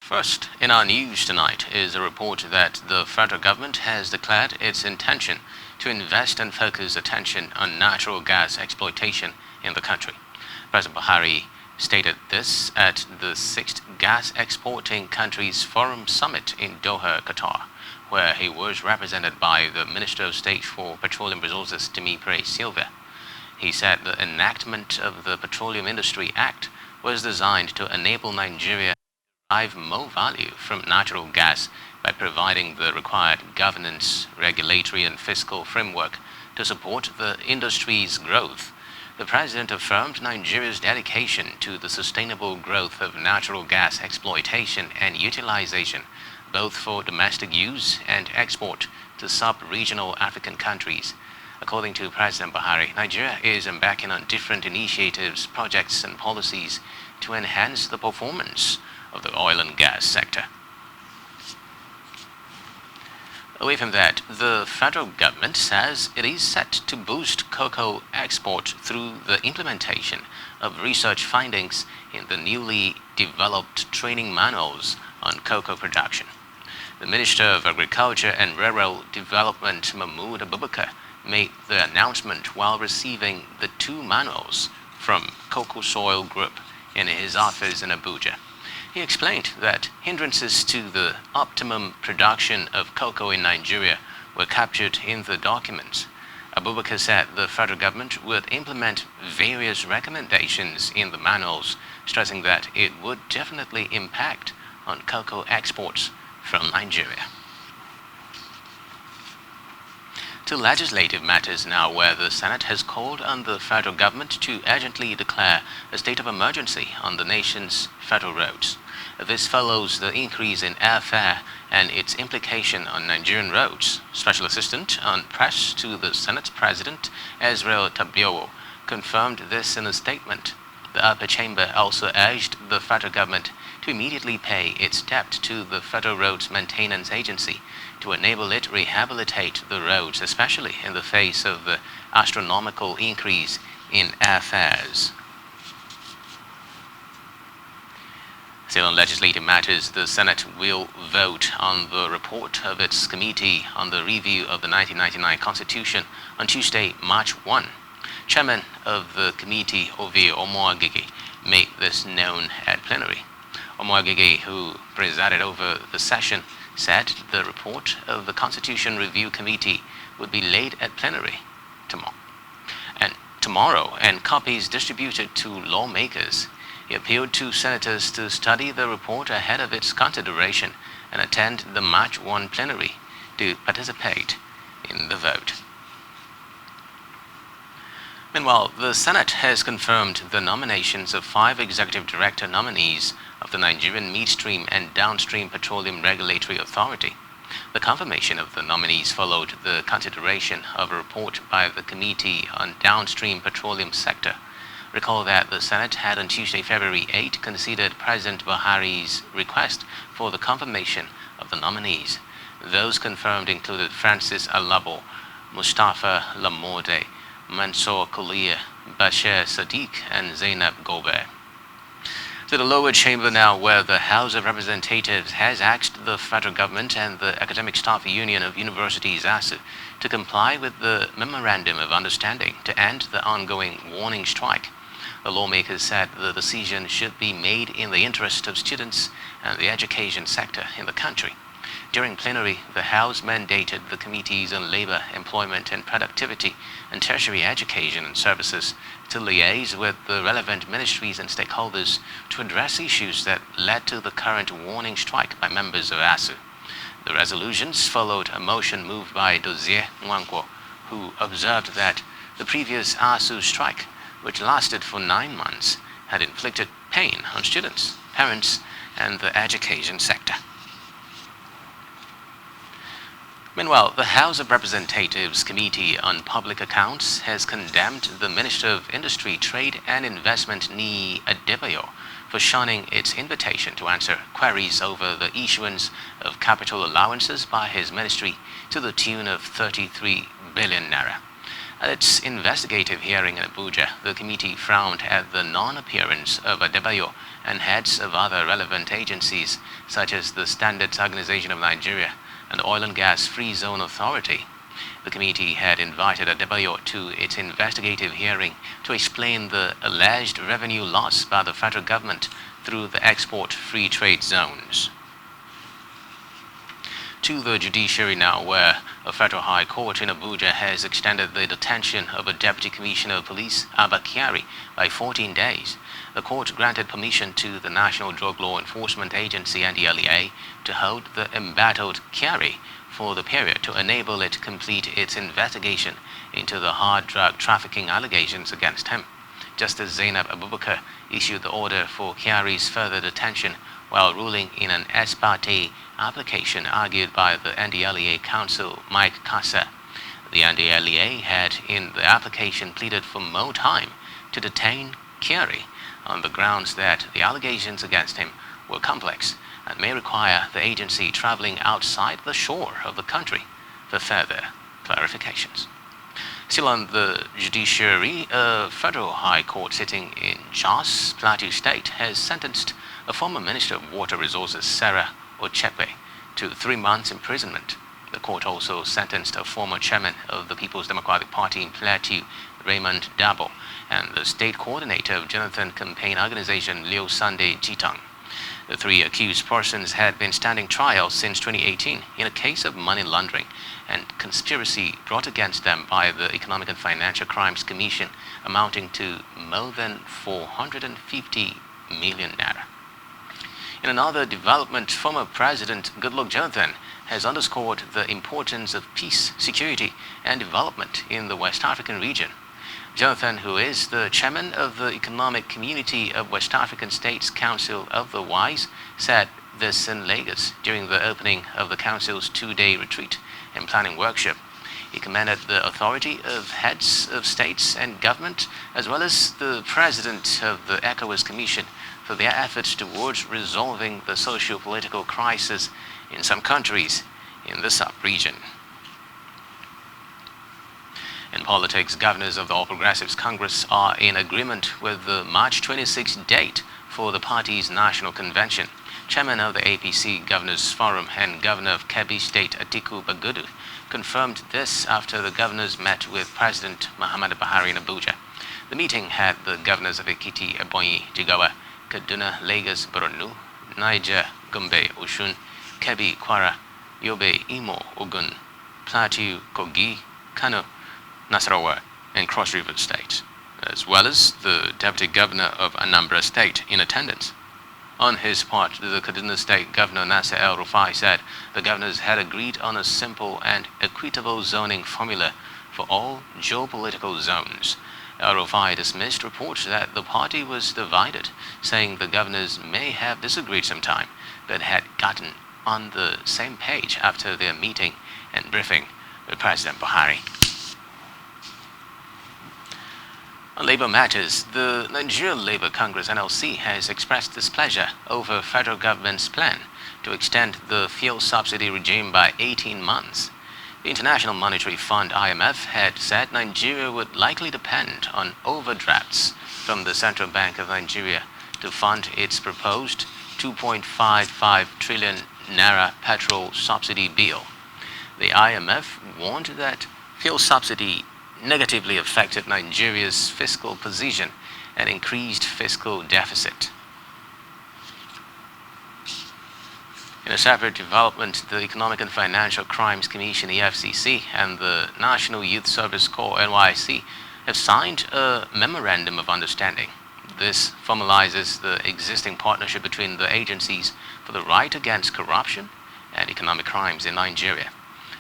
First, in our news tonight is a report that the federal government has declared its intention to invest and focus attention on natural gas exploitation in the country. President Buhari stated this at the 6th Gas Exporting Countries Forum Summit in Doha, Qatar, where he was represented by the Minister of State for Petroleum Resources, Timi Silva. He said the enactment of the Petroleum Industry Act was designed to enable Nigeria to derive more value from natural gas by providing the required governance, regulatory and fiscal framework to support the industry's growth. The president affirmed Nigeria's dedication to the sustainable growth of natural gas exploitation and utilization, both for domestic use and export to sub-regional African countries. According to President Buhari, Nigeria is embarking on different initiatives, projects and policies to enhance the performance of the oil and gas sector. Away from that, the federal government says it is set to boost cocoa export through the implementation of research findings in the newly developed training manuals on cocoa production. The Minister of Agriculture and Rural Development, Mahmood Abubakar, made the announcement while receiving the 2 manuals from Cocoa Soil Group in his office in Abuja. He explained that hindrances to the optimum production of cocoa in Nigeria were captured in the documents. Abubakar said the federal government would implement various recommendations in the manuals, stressing that it would definitely impact on cocoa exports from Nigeria. To legislative matters now, where the Senate has called on the federal government to urgently declare a state of emergency on the nation's federal roads. This follows the increase in airfare and its implication on Nigerian roads. Special Assistant on Press to the Senate President, Ezra Tabiowo, confirmed this in a statement. The upper chamber also urged the federal government to immediately pay its debt to the Federal Roads Maintenance Agency to enable it rehabilitate the roads, especially in the face of the astronomical increase in airfares. Still on legislative matters, the Senate will vote on the report of its Committee on the Review of the 1999 Constitution on Tuesday, March 1. Chairman of the committee, Ovie Omoagege, made this known at plenary. Omoagege, who presided over the session, said the report of the Constitution Review Committee would be laid at plenary tomorrow and copies distributed to lawmakers. He appealed to senators to study the report ahead of its consideration and attend the March 1 plenary to participate in the vote. Meanwhile, the Senate has confirmed the nominations of 5 executive director nominees of the Nigerian Midstream and Downstream Petroleum Regulatory Authority. The confirmation of the nominees followed the consideration of a report by the Committee on Downstream Petroleum Sector. Recall that the Senate had on Tuesday, February 8, considered President Buhari's request for the confirmation of the nominees. Those confirmed included Francis Alabo, Mustafa Lamorde, Mansour Kulia, Bashir Sadiq, and Zainab Gobe. To the lower chamber now, where the House of Representatives has asked the federal government and the Academic Staff Union of Universities ASU to comply with the Memorandum of Understanding to end the ongoing warning strike. The lawmakers said the decision should be made in the interest of students and the education sector in the country. During plenary, the House mandated the Committees on Labor, Employment and Productivity and Tertiary Education and Services to liaise with the relevant ministries and stakeholders to address issues that led to the current warning strike by members of ASU. The resolutions followed a motion moved by Dozie Nwankwo, who observed that the previous ASU strike, which lasted for 9 months, had inflicted pain on students, parents, and the education sector. Meanwhile, the House of Representatives Committee on Public Accounts has condemned the Minister of Industry, Trade and Investment, Nii Adebayo, for shunning its invitation to answer queries over the issuance of capital allowances by his ministry to the tune of 33 billion naira. At its investigative hearing in Abuja, the committee frowned at the non-appearance of Adebayo and heads of other relevant agencies such as the Standards Organization of Nigeria and the Oil and Gas Free Zone Authority. The committee had invited Adebayo to its investigative hearing to explain the alleged revenue loss by the federal government through the export free trade zones. To the judiciary now, where a federal high court in Abuja has extended the detention of a deputy commissioner of police, Abba Kyari, by 14 days. The court granted permission to the National Drug Law Enforcement Agency (NDLEA) to hold the embattled Kyari for the period to enable it to complete its investigation into the hard drug trafficking allegations against him. Justice Zainab Abubakar issued the order for Kyari's further detention while ruling in an ex parte application argued by the NDLEA counsel Mike Kassa. The NDLEA had in the application pleaded for more time to detain Kyari on the grounds that the allegations against him were complex and may require the agency traveling outside the shore of the country for further clarifications. Still on the judiciary, a federal high court sitting in Jos, Plateau State, has sentenced a former Minister of Water Resources, Sarah Ochepe, to 3 months imprisonment. The court also sentenced a former chairman of the People's Democratic Party in Plateau, Raymond Dabo, and the state coordinator of Jonathan Campaign Organization, Leo Sunday Jitang. The three accused persons had been standing trial since 2018 in a case of money laundering and conspiracy brought against them by the Economic and Financial Crimes Commission, amounting to more than 450 million naira. In another development, former President Goodluck Jonathan has underscored the importance of peace, security, and development in the West African region. Jonathan, who is the chairman of the Economic Community of West African States Council of the Wise, said this in Lagos during the opening of the council's 2-day retreat and planning workshop. He commended the authority of heads of states and government, as well as the president of the ECOWAS Commission, for their efforts towards resolving the socio-political crisis in some countries in the sub-region. In politics, governors of the All Progressives Congress are in agreement with the March 26 date for the party's national convention. Chairman of the APC Governors Forum and Governor of Kebbi State Atiku Bagudu confirmed this after the governors met with President Muhammadu Buhari in Abuja. The meeting had the governors of Ekiti, Ebonyi, Jigawa, Kaduna, Lagos, Borno, Niger, Gombe, Osun, Kebbi, Kwara, Yobe, Imo, Ogun, Plateau, Kogi, Kano, Nasarawa, and Cross River States, as well as the Deputy Governor of Anambra State in attendance. On his part, the Kaduna State Governor Nasser El-Rufai said the governors had agreed on a simple and equitable zoning formula for all geopolitical zones. El-Rufai dismissed reports that the party was divided, saying the governors may have disagreed sometime, but had gotten on the same page after their meeting and briefing with President Buhari. On labor matters, the Nigerian Labour Congress (NLC) has expressed displeasure over federal government's plan to extend the fuel subsidy regime by 18 months. The International Monetary Fund (IMF) had said Nigeria would likely depend on overdrafts from the Central Bank of Nigeria to fund its proposed 2.55 trillion naira petrol subsidy bill. The IMF warned that fuel subsidy negatively affected Nigeria's fiscal position and increased fiscal deficit. In a separate development, the Economic and Financial Crimes Commission (EFCC) and the National Youth Service Corps (NYSC) have signed a memorandum of understanding. This formalizes the existing partnership between the agencies for the fight against corruption and economic crimes in Nigeria.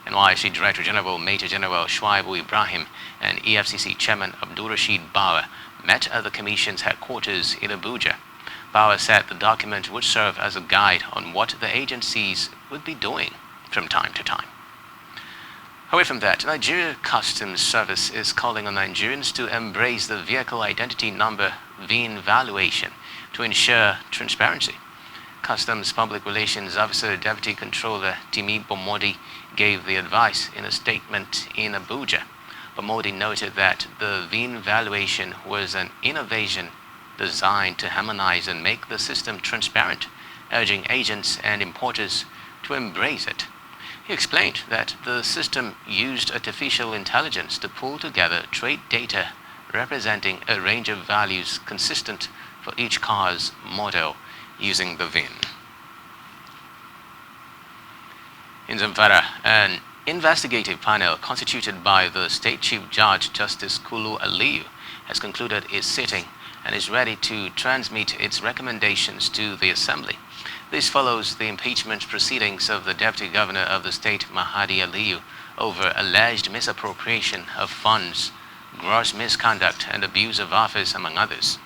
NYSC Director General Major General Shuaibu Ibrahim and EFCC Chairman Abdulrasheed Bawa met at the Commission's headquarters in Abuja. Bawa said the document would serve as a guide on what the agencies would be doing from time to time. Away from that, Nigeria Customs Service is calling on Nigerians to embrace the Vehicle Identity Number VIN valuation to ensure transparency. Customs Public Relations Officer Deputy Controller Timi Bomodi gave the advice in a statement in Abuja. but Modi noted that the VIN valuation was an innovation designed to harmonize and make the system transparent, urging agents and importers to embrace it. He explained that the system used artificial intelligence to pull together trade data representing a range of values consistent for each car's model using the VIN. In Zamfara, an investigative panel constituted by the State Chief Judge Justice Kulu Aliyu has concluded its sitting and is ready to transmit its recommendations to the Assembly. This follows the impeachment proceedings of the Deputy Governor of the state, Mahadi Aliyu, over alleged misappropriation of funds, gross misconduct, and abuse of office, among others.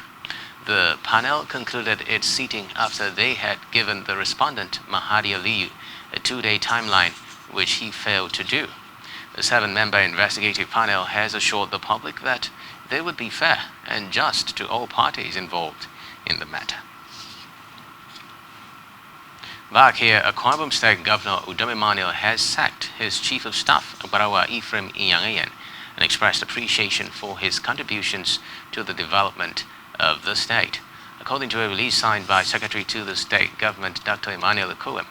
The panel concluded its sitting after they had given the respondent, Mahadi Aliyu, a 2-day timeline, which he failed to do. The 7-member investigative panel has assured the public that they would be fair and just to all parties involved in the matter. Back here, Akwa Ibom State Governor Udom Emmanuel has sacked his Chief of Staff, Barawa Ephraim Inyangayan, and expressed appreciation for his contributions to the development of the state. According to a release signed by Secretary to the State Government, Dr. Emmanuel Akuem,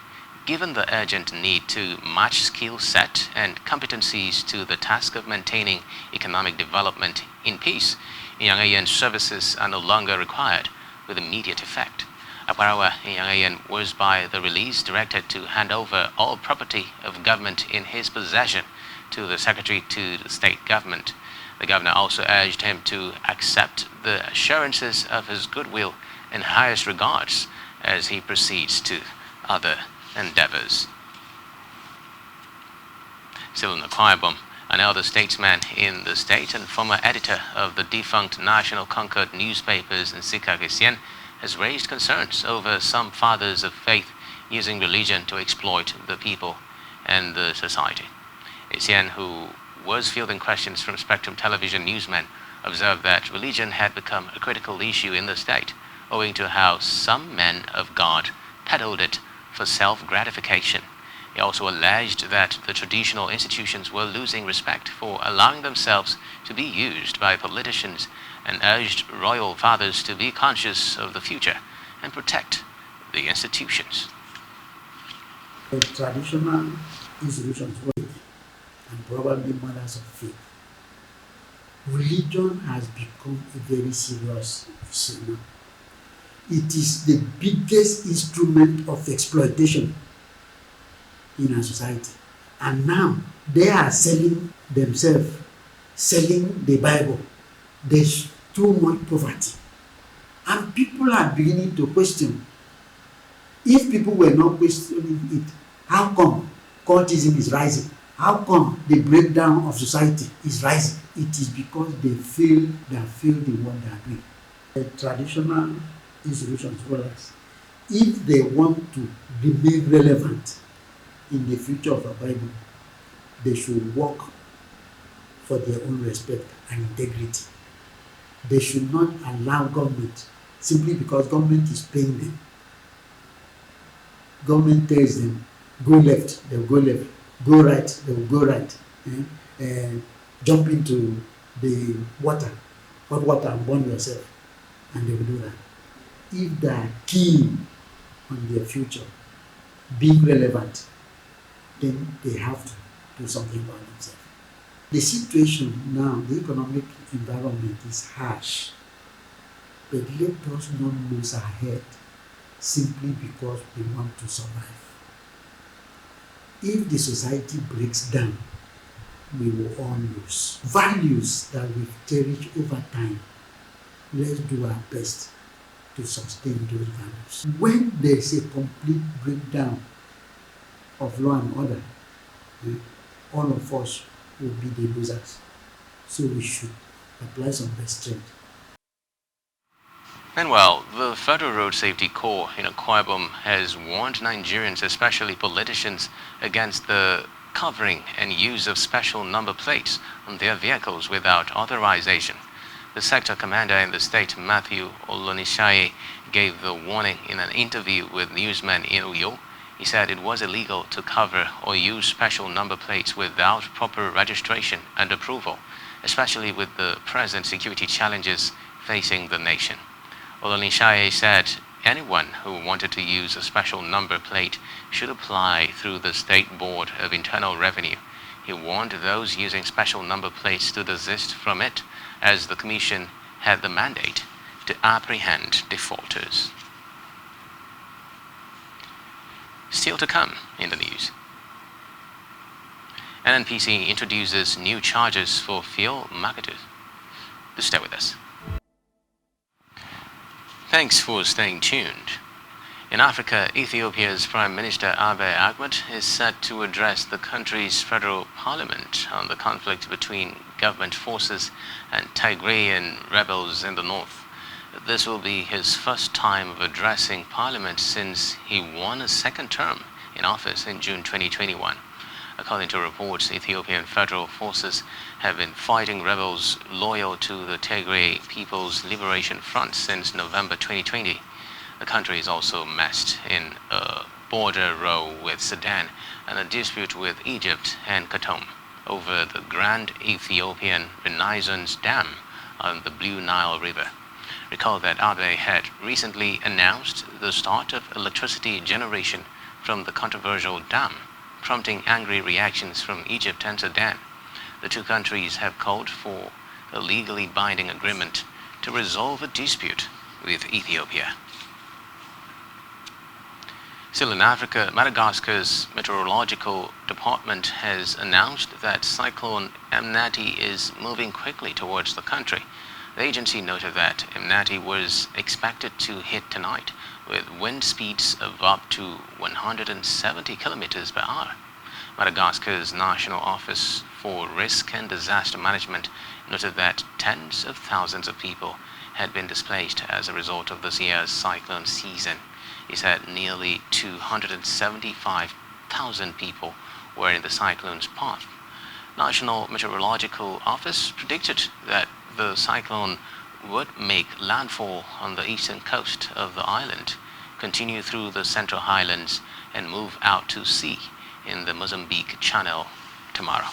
given the urgent need to match skill set and competencies to the task of maintaining economic development in peace, Inyangayan's services are no longer required with immediate effect. Aparawa Inyangayan was by the release directed to hand over all property of government in his possession to the Secretary to the State Government. The Governor also urged him to accept the assurances of his goodwill and highest regards as he proceeds to other endeavors. Still in Akwa Ibom, an elder statesman in the state and former editor of the defunct National Concord newspapers in Sikakisien has raised concerns over some fathers of faith using religion to exploit the people and the society. Isien, who was fielding questions from Spectrum television newsmen, observed that religion had become a critical issue in the state, owing to how some men of God peddled it for self-gratification. He also alleged that the traditional institutions were losing respect for allowing themselves to be used by politicians, and urged royal fathers to be conscious of the future and protect the institutions. The traditional institutions and probably mothers of faith. Religion has become a very serious issue now. It is the biggest instrument of exploitation in our society. And now they are selling themselves, selling the Bible. There's too much poverty. And people are beginning to question. If people were not questioning it, how come cultism is rising? How come the breakdown of society is rising? It is because they feel in what they are doing. The traditional institutions, if they want to remain relevant in the future of the Bible, they should work for their own respect and integrity. They should not allow government, simply because government is paying them. Government tells them, go left, they'll go left. Go right, they will go right. Jump into the water, hot water, and burn yourself, and they will do that. If they are keen on their future, being relevant, then they have to do something about themselves. The situation now, the economic environment is harsh, but let us not lose our head simply because we want to survive. If the society breaks down, we will all lose. Values that we've cherished over time, let's do our best to sustain those values. When there's a complete breakdown of law and order, all of us will be the losers. So we should apply some restraint. Meanwhile, the Federal Road Safety Corps in Akwa Ibom has warned Nigerians, especially politicians, against the covering and use of special number plates on their vehicles without authorization. The sector commander in the state, Matthew Olonishaye, gave the warning in an interview with newsmen in Uyo. He said it was illegal to cover or use special number plates without proper registration and approval. especially with the present security challenges facing the nation. Olanishaye said anyone who wanted to use a special number plate should apply through the State Board of Internal Revenue. He warned those using special number plates to desist from it, as the Commission had the mandate to apprehend defaulters. Still to come in the news. NNPC introduces new charges for fuel marketers. Do stay with us. Thanks for staying tuned. In Africa, Ethiopia's Prime Minister Abiy Ahmed is set to address the country's federal parliament on the conflict between government forces and Tigrayan rebels in the north. This will be his first time of addressing parliament since he won a second term in office in June 2021. According to reports, Ethiopian federal forces have been fighting rebels loyal to the Tigray People's Liberation Front since November 2020. The country is also meshed in a border row with Sudan and a dispute with Egypt and Khartoum over the Grand Ethiopian Renaissance Dam on the Blue Nile River. Recall that Abiy had recently announced the start of electricity generation from the controversial dam, prompting angry reactions from Egypt and Sudan. The two countries have called for a legally binding agreement to resolve a dispute with Ethiopia. Still in Africa, Madagascar's meteorological department has announced that Cyclone Amnati is moving quickly towards the country. The agency noted that Amnati was expected to hit tonight with wind speeds of up to 170 kilometers per hour. Madagascar's National Office for Risk and Disaster Management noted that tens of thousands of people had been displaced as a result of this year's cyclone season. It said nearly 275,000 people were in the cyclone's path. National Meteorological Office predicted that the cyclone would make landfall on the eastern coast of the island, continue through the Central Highlands, and move out to sea in the Mozambique Channel tomorrow.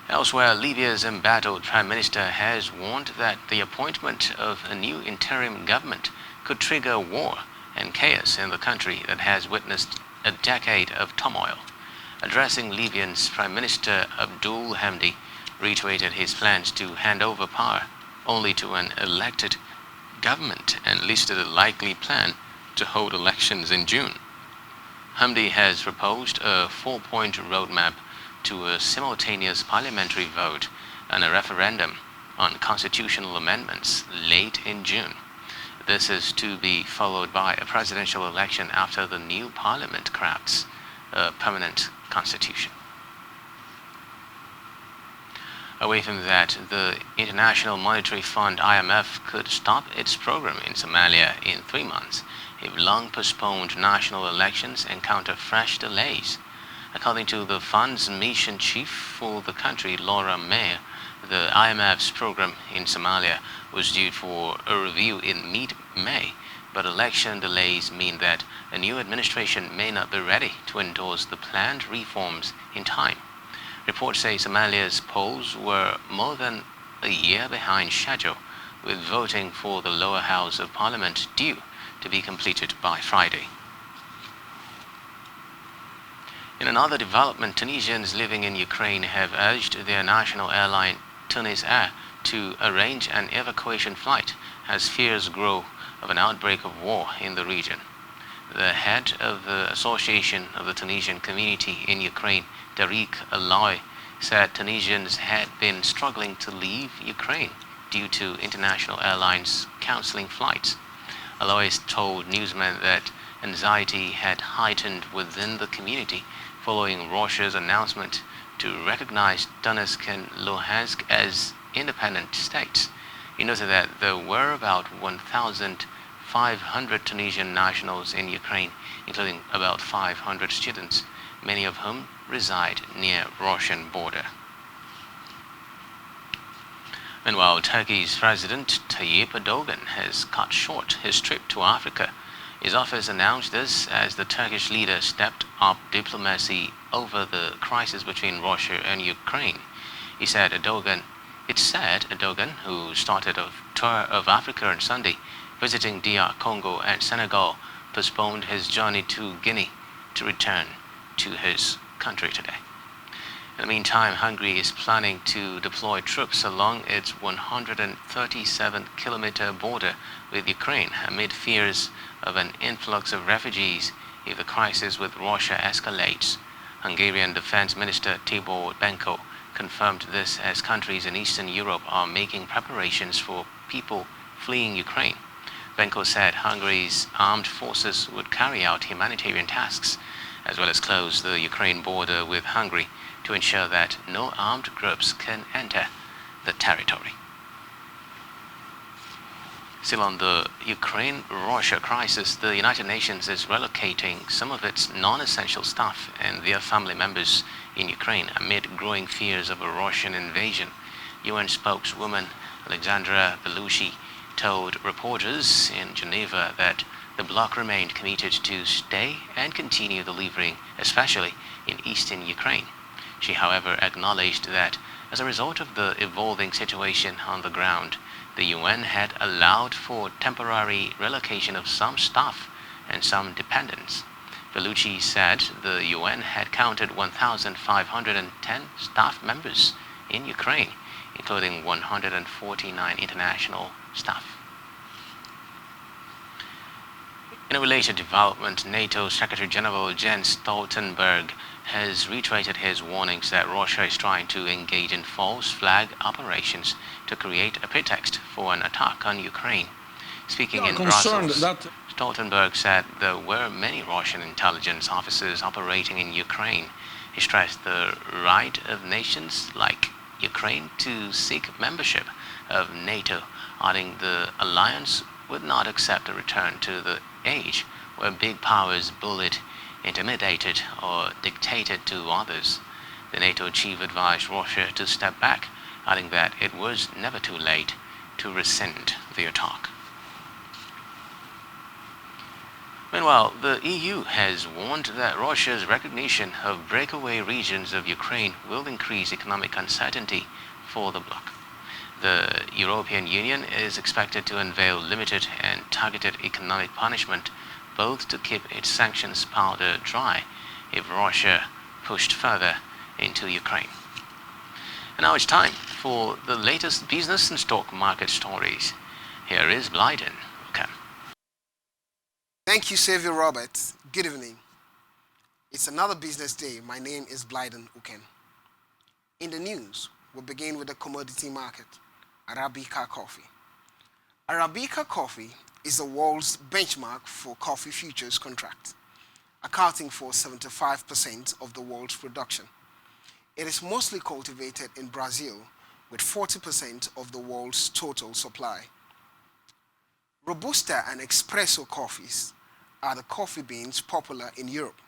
Elsewhere, Libya's embattled Prime Minister has warned that the appointment of a new interim government could trigger war and chaos in the country that has witnessed a decade of turmoil. Addressing Libyan's Prime Minister Abdul Hamdi reiterated his plans to hand over power only to an elected government and listed a likely plan to hold elections in June. Hamdi has proposed a 4-point roadmap to a simultaneous parliamentary vote and a referendum on constitutional amendments late in June. This is to be followed by a presidential election after the new parliament crafts a permanent constitution. Away from that, the International Monetary Fund (IMF) could stop its program in Somalia in 3 months if long-postponed national elections encounter fresh delays. According to the fund's mission chief for the country, Laura Mayer, the IMF's program in Somalia was due for a review in mid-May, but election delays mean that a new administration may not be ready to endorse the planned reforms in time. Reports say Somalia's polls were more than a year behind schedule, with voting for the lower house of parliament due to be completed by Friday. In another development, Tunisians living in Ukraine have urged their national airline Tunis Air to arrange an evacuation flight as fears grow of an outbreak of war in the region. The head of the Association of the Tunisian Community in Ukraine, Tariq Aloy, said Tunisians had been struggling to leave Ukraine due to international airlines cancelling flights. Aloy told newsmen that anxiety had heightened within the community following Russia's announcement to recognize Donetsk and Luhansk as independent states. He noted that there were about 1,500 Tunisian nationals in Ukraine, including about 500 students, many of whom reside near Russian border. Meanwhile, Turkey's President Tayyip Erdogan has cut short his trip to Africa His office announced this as the Turkish leader stepped up diplomacy over the crisis between Russia and Ukraine. He said Erdogan, who started a tour of Africa on Sunday, visiting DR Congo and Senegal, postponed his journey to Guinea to return to his country today. In the meantime, Hungary is planning to deploy troops along its 137-kilometer border with Ukraine amid fears of an influx of refugees if the crisis with Russia escalates. Hungarian Defense Minister Tibor Benko confirmed this as countries in Eastern Europe are making preparations for people fleeing Ukraine. Benko said Hungary's armed forces would carry out humanitarian tasks as well as close the Ukraine border with Hungary to ensure that no armed groups can enter the territory. Still on the Ukraine-Russia crisis, the United Nations is relocating some of its non-essential staff and their family members in Ukraine amid growing fears of a Russian invasion. UN spokeswoman Alexandra Belushi told reporters in Geneva that the bloc remained committed to stay and continue delivering, especially in eastern Ukraine. She, however, acknowledged that as a result of the evolving situation on the ground, the UN had allowed for temporary relocation of some staff and some dependents. Belushi said the UN had counted 1,510 staff members in Ukraine, including 149 international staff. In a related development, NATO Secretary General Jens Stoltenberg has reiterated his warnings that Russia is trying to engage in false flag operations to create a pretext for an attack on Ukraine. Speaking in Brussels, Stoltenberg said there were many Russian intelligence officers operating in Ukraine. He stressed the right of nations like Ukraine to seek membership of NATO, adding the alliance would not accept a return to the age where big powers bullied, intimidated, or dictated to others. The NATO chief advised Russia to step back, adding that it was never too late to rescind the attack. Meanwhile, the EU has warned that Russia's recognition of breakaway regions of Ukraine will increase economic uncertainty for the bloc. The European Union is expected to unveil limited and targeted economic punishment, both to keep its sanctions powder dry if Russia pushed further into Ukraine. And now it's time for the latest business and stock market stories. Here is Blyden. Okay. Thank you, Xavier Roberts. Good evening. It's another business day. My name is Blyden Uken. In the news, we'll begin with the commodity market, Arabica coffee. Arabica coffee is the world's benchmark for coffee futures contract, accounting for 75% of the world's production. It is mostly cultivated in Brazil, with 40% of the world's total supply. Robusta and espresso coffees are the coffee beans popular in Europe,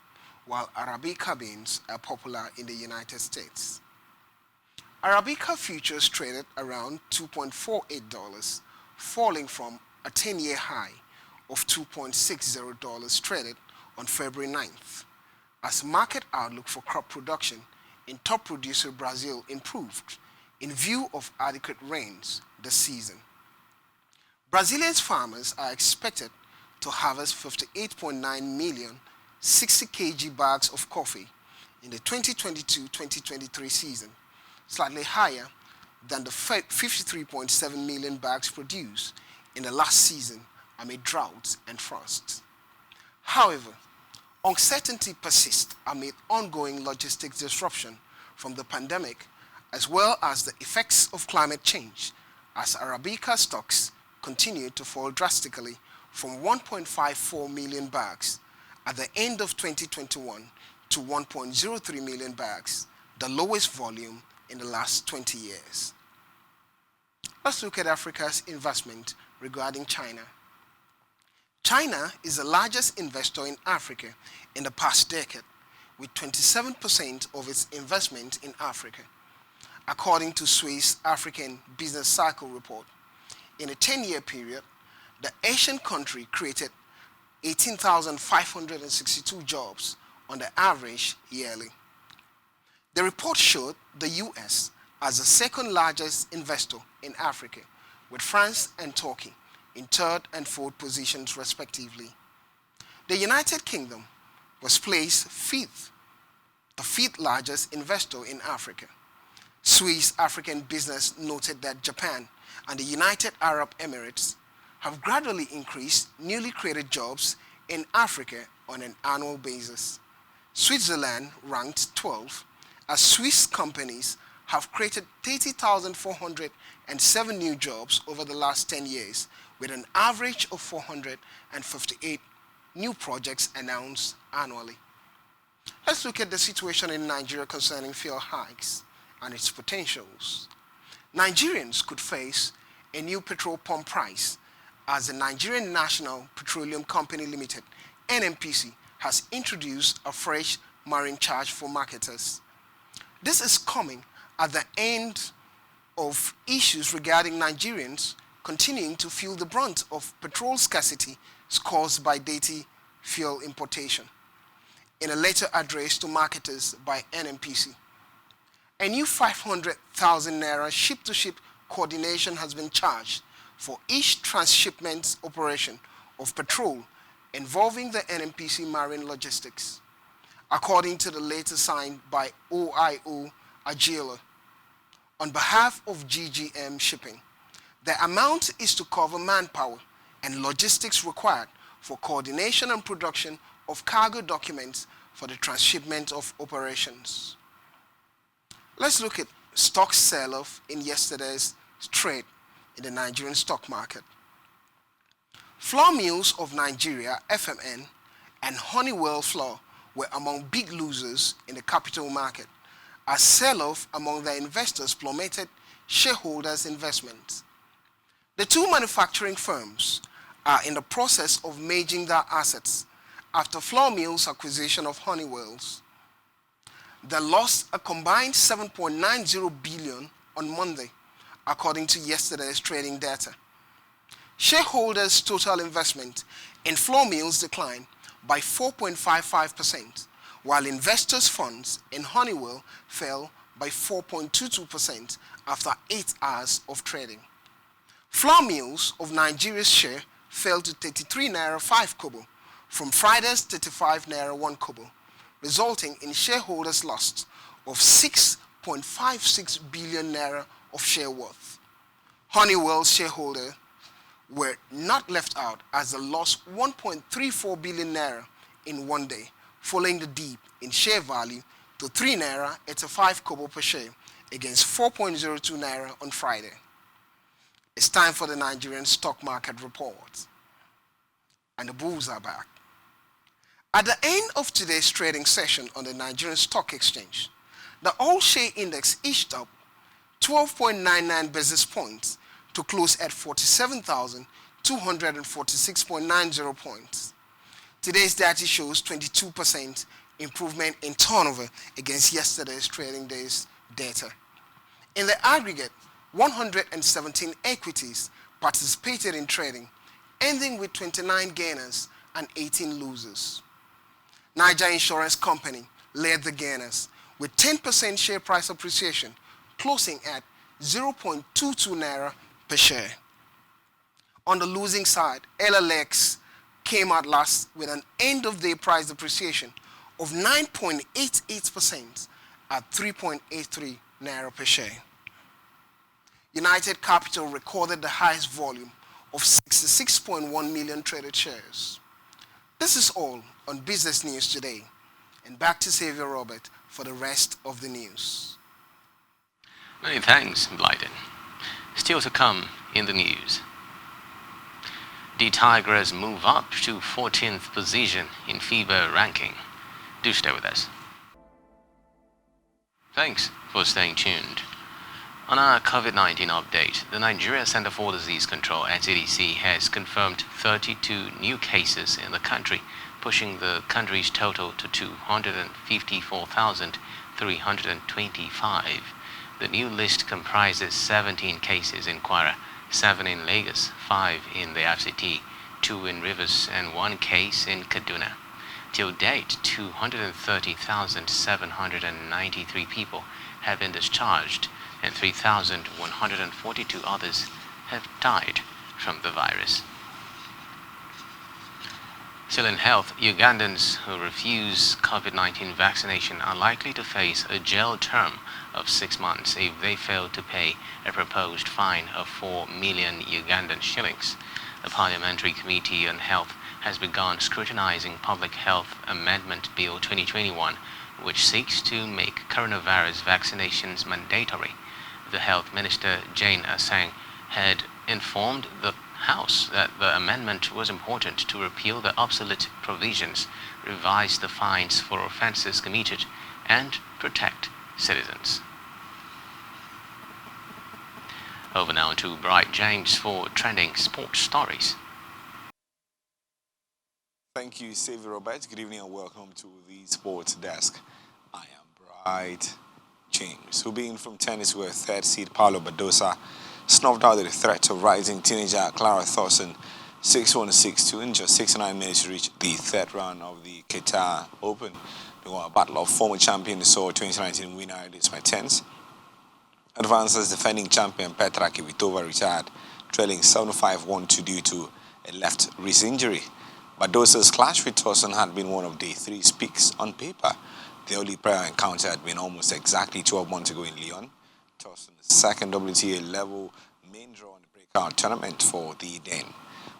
while Arabica beans are popular in the United States. Arabica futures traded around $2.48, falling from a 10-year high of $2.60 traded on February 9th, as market outlook for crop production in top producer Brazil improved in view of adequate rains this season. Brazilian farmers are expected to harvest 58.9 million 60 kg bags of coffee in the 2022-2023 season, slightly higher than the 53.7 million bags produced in the last season amid droughts and frosts. However, uncertainty persists amid ongoing logistics disruption from the pandemic, as well as the effects of climate change, as Arabica stocks continue to fall drastically from 1.54 million bags at the end of 2021 to 1.03 million bags, the lowest volume in the last 20 years. Let's look at Africa's investment regarding China. China is the largest investor in Africa in the past decade, with 27% of its investment in Africa, according to Swiss African Business Cycle report. In a 10-year period, the Asian country created 18,562 jobs on the average yearly. The report showed the US as the second largest investor in Africa, with France and Turkey in third and fourth positions respectively. The United Kingdom was placed fifth, the fifth largest investor in Africa. Swiss African Business noted that Japan and the United Arab Emirates have gradually increased newly created jobs in Africa on an annual basis. Switzerland ranked 12th, as Swiss companies have created 30,407 new jobs over the last 10 years, with an average of 458 new projects announced annually. Let's look at the situation in Nigeria concerning fuel hikes and its potentials. Nigerians could face a new petrol pump price as the Nigerian National Petroleum Company Limited, NNPC, has introduced a fresh marine charge for marketers. This is coming at the end of issues regarding Nigerians continuing to feel the brunt of petrol scarcity caused by dirty fuel importation. In a letter addressed to marketers by NNPC, a new 500,000 naira ship-to-ship coordination has been charged for each transshipment operation of petrol involving the NNPC Marine Logistics. According to the letter signed by OIO Agila, on behalf of GGM Shipping, the amount is to cover manpower and logistics required for coordination and production of cargo documents for the transshipment of operations. Let's look at stock sell-off in yesterday's trade in the Nigerian stock market. Flour Mills of Nigeria, FMN, and Honeywell Flour were among big losers in the capital market, as sell-off among the investors plummeted shareholders' investments. The two manufacturing firms are in the process of merging their assets after Flour Mills' acquisition of Honeywell's. They lost a combined 7.90 billion on Monday, according to yesterday's trading data. Shareholders' total investment in Flour Mills declined by 4.55%, while investors' funds in Honeywell fell by 4.22% after 8 hours of trading. Flour Mills of Nigeria's share fell to 33 naira 5 kobo from Friday's 35 naira 1 kobo, resulting in shareholders' loss of 6.56 billion naira of share worth. Honeywell's shareholders were not left out, as they lost 1.34 billion naira in one day, following the dip in share value to 3 naira 85 kobo per share against 4.02 naira on Friday. It's time for the Nigerian stock market report. And the bulls are back. At the end of today's trading session on the Nigerian Stock Exchange, the all-share index inched up 12.99 basis points to close at 47,246.90 points. Today's data shows 22% improvement in turnover against yesterday's trading day's data. In the aggregate, 117 equities participated in trading, ending with 29 gainers and 18 losers. Niger Insurance Company led the gainers with 10% share price appreciation, closing at 0.22 naira per share. On the losing side, LLX came out last with an end-of-day price depreciation of 9.88% at 3.83 naira per share. United Capital recorded the highest volume of 66.1 million traded shares. This is all on business news today, and back to Xavier Robert for the rest of the news. Many thanks, Blyden. Still to come in the news. The Tigers move up to 14th position in FIBA ranking. Do stay with us. Thanks for staying tuned. On our COVID-19 update, the Nigeria Center for Disease Control (NCDC) has confirmed 32 new cases in the country, pushing the country's total to 254,325. The new list comprises 17 cases in Kwara, 7 in Lagos, 5 in the FCT, 2 in Rivers, and 1 case in Kaduna. Till date, 230,793 people have been discharged and 3,142 others have died from the virus. Still in health, Ugandans who refuse COVID-19 vaccination are likely to face a jail term of 6 months if they fail to pay a proposed fine of 4 million Ugandan shillings. The Parliamentary Committee on Health has begun scrutinizing Public Health Amendment Bill 2021, which seeks to make coronavirus vaccinations mandatory. The Health Minister, Jane Asang, had informed the House that the amendment was important to repeal the obsolete provisions, revise the fines for offences committed, and protect citizens. Over now to Bright James for trending sports stories. Thank you, Xavier Robert. Good evening and welcome to the Sports Desk. I am Bright James. Who being from tennis, where third seed Paulo Badosa snuffed out the threat of rising teenager Clara Thorson 6-1, 6-2 in just 69 minutes to reach the third round of the Qatar Open. They won a battle of former champion Seoul 2019 winner Lisma Tense. Advances defending champion Petra Kvitova retired, trailing 7-5-1-2 due to a left wrist injury. Badosa's clash with Thorson had been one of day 3's peaks on paper. The only prior encounter had been almost exactly 12 months ago in Lyon. Thorson's second WTA level main draw in the breakout tournament for the Dane,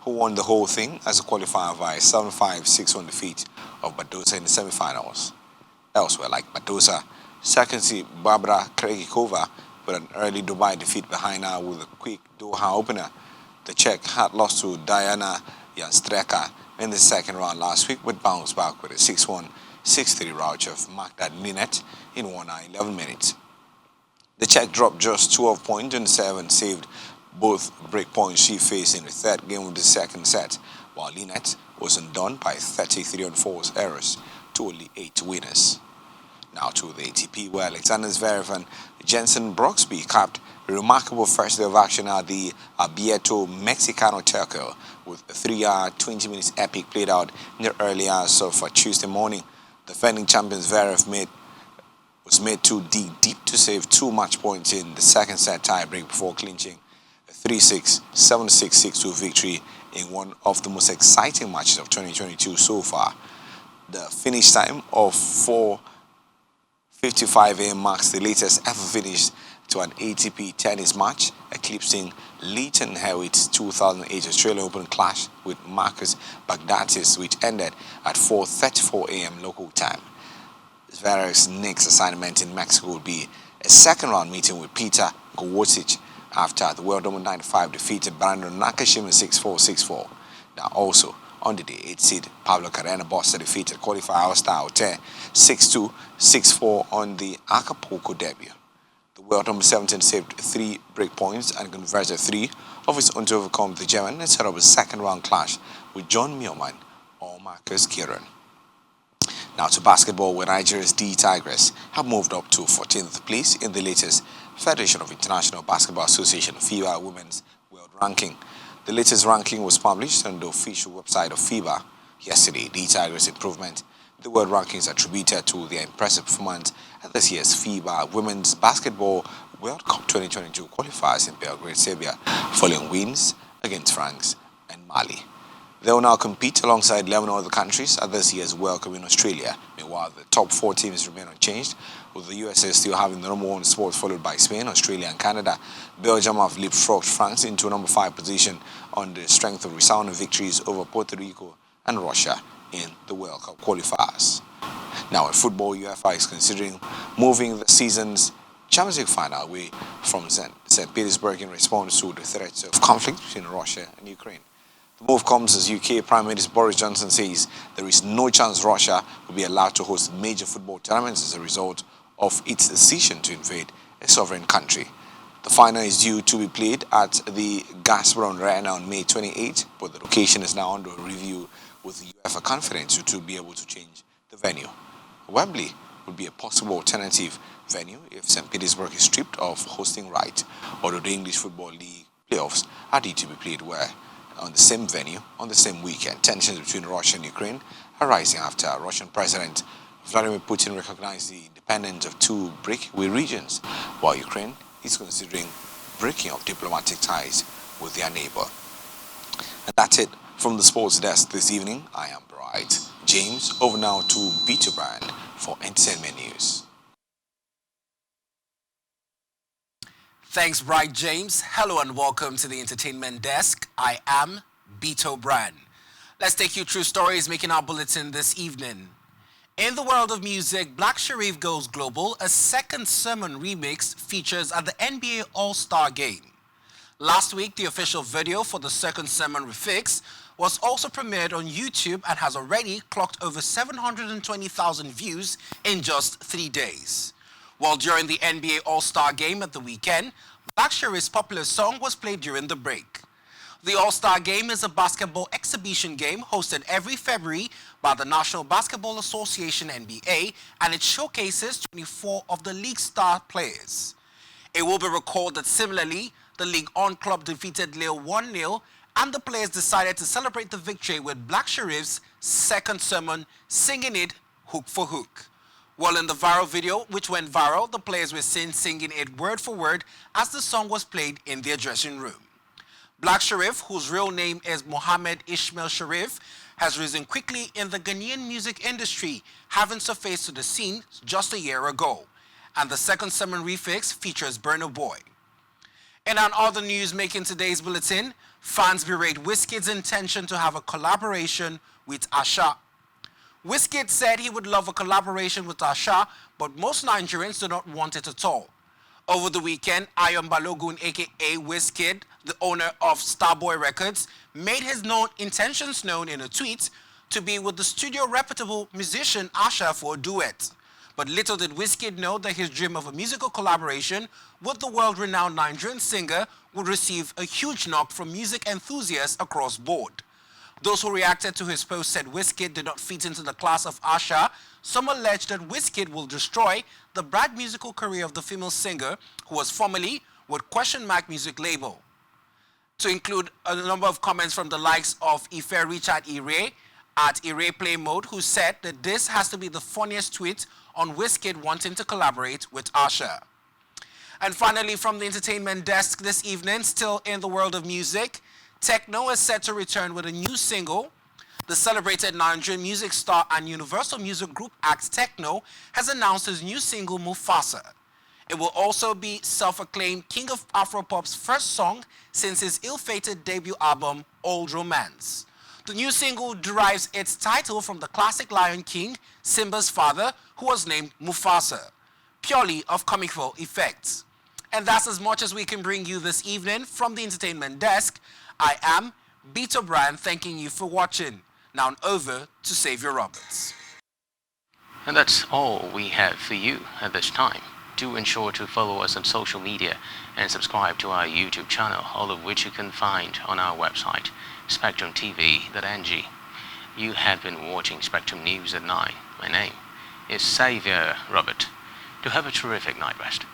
who won the whole thing as a qualifier via 7-5, 6-1 defeat of Badosa in the semifinals. Elsewhere, like Badosa, second seed Barbara Krejcikova put an early Dubai defeat behind her with a quick Doha opener. The Czech had lost to Diana Janstreka in the second round last week, but bounced back with a 6-1, 6-3 rout of Magda Linette in 1 hour 11 minutes. The Czech dropped just 12 points and 7 saved both break points she faced in the third game of the second set, while Linette wasn't done by 33 on 4's errors to only 8 winners. Now to the ATP, where Alexander Zverev and Jensen Broxby capped a remarkable first day of action at the Abierto Mexicano Turco with a 3-hour, 20 minutes epic played out in the early hours of Tuesday morning. Defending champion Zverev was made too deep to save 2 match points in the second set tiebreak before clinching a 3-6, 7-6, 6-2 victory in one of the most exciting matches of 2022 so far. The finish time of 4:55 a.m. marks the latest ever finish to an ATP tennis match, eclipsing Leighton Hewitt's 2008 Australian Open clash with Marcus Baghdatis, which ended at 4:34 a.m. local time. Zverev's next assignment in Mexico will be a second-round meeting with Peter Kowalczyk after the world number 95 defeated Brandon Nakashima 6-4, 6-4. Now also, on the day, 8th seed Pablo Carrera Busta defeated qualifier Austin Ote 6-2, 6-4 on the Acapulco debut. The world number 17 saved 3 break points and converted 3 of his own to overcome the German and set up a second-round clash with John Millman or Marcus Kieran. Now to basketball, where Nigeria's D Tigers have moved up to 14th place in the latest Federation of International Basketball Association FIBA Women's World Ranking. The latest ranking was published on the official website of FIBA yesterday. D Tigers' improvement in the world rankings attributed to their impressive performance at this year's FIBA Women's Basketball World Cup 2022 qualifiers in Belgrade, Serbia, following wins against France and Mali. They will now compete alongside 11 other countries at this year's World Cup in Australia. Meanwhile, the top 4 teams remain unchanged, with the USA still having the number 1 spot, followed by Spain, Australia and Canada. Belgium have leapfrogged France into number 5 position on the strength of resounding victories over Puerto Rico and Russia in the World Cup qualifiers. Now in football, UEFA is considering moving the season's Champions League final away from St. Petersburg in response to the threats of conflict between Russia and Ukraine. The move comes as UK Prime Minister Boris Johnson says there is no chance Russia will be allowed to host major football tournaments as a result of its decision to invade a sovereign country. The final is due to be played at the Gazprom Arena on May 28, but the location is now under review, with the UEFA confident to be able to change the venue. Wembley would be a possible alternative venue if St. Petersburg is stripped of hosting right, although the English Football League playoffs are due to be played where on the same venue on the same weekend. Tensions between Russia and Ukraine are rising after Russian President Vladimir Putin recognized the independence of two breakaway regions, while Ukraine is considering breaking up diplomatic ties with their neighbor. And that's it from the sports desk this evening. I am Bright James. Over now to B2 Brand for entertainment news. Thanks, Bright James. Hello and welcome to the entertainment desk. I am Beto Brand. Let's take you through stories making our bulletin this evening. In the world of music, Black Sharif Goes Global, a second sermon remix, features at the NBA All-Star Game. Last week, the official video for the second sermon refix was also premiered on YouTube and has already clocked over 720,000 views in just 3 days. While during the NBA All-Star Game at the weekend, Black Sharif's popular song was played during the break. The All-Star Game is a basketball exhibition game hosted every February by the National Basketball Association NBA, and it showcases 24 of the league's star players. It will be recalled that similarly, the League On club defeated Lille 1-0, and the players decided to celebrate the victory with Black Sharif's second sermon, singing it hook for hook. While in the viral video, which went viral, the players were seen singing it word for word as the song was played in their dressing room. Black Sharif, whose real name is Mohammed Ismail Sharif, has risen quickly in the Ghanaian music industry, having surfaced to the scene just a year ago. And the second sermon refix features Burna Boy. In other news making today's bulletin, fans berate Wizkid's intention to have a collaboration with Asha. Wizkid said he would love a collaboration with Asha, but most Nigerians do not want it at all. Over the weekend, Ayon Balogun, aka Wizkid, the owner of Starboy Records, made his intentions known in a tweet to be with the studio reputable musician Asha for a duet. But little did Wizkid know that his dream of a musical collaboration with the world-renowned Nigerian singer would receive a huge knock from music enthusiasts across board. Those who reacted to his post said Wizkid did not fit into the class of Asha. Some alleged that Wizkid will destroy the bright musical career of the female singer who was formerly with Question Mark music label. To include a number of comments from the likes of Ife Richard Ire at Ire Play Mode, who said that this has to be the funniest tweet on Wizkid wanting to collaborate with Asha. And finally, from the entertainment desk this evening, still in the world of music, Techno is set to return with a new single. The celebrated Nigerian music star and Universal Music Group act Techno has announced his new single, Mufasa. It will also be self-acclaimed King of Afropop's first song since his ill-fated debut album, Old Romance. The new single derives its title from the classic Lion King, Simba's father, who was named Mufasa, purely of comical effects. And that's as much as we can bring you this evening from the entertainment desk. I am Beto Brand, thanking you for watching. Now over to Xavier Roberts. And that's all we have for you at this time. Do ensure to follow us on social media and subscribe to our YouTube channel, all of which you can find on our website, SpectrumTv.ng. You have been watching Spectrum News at 9. My name is Xavier Robert. Do have a terrific night rest.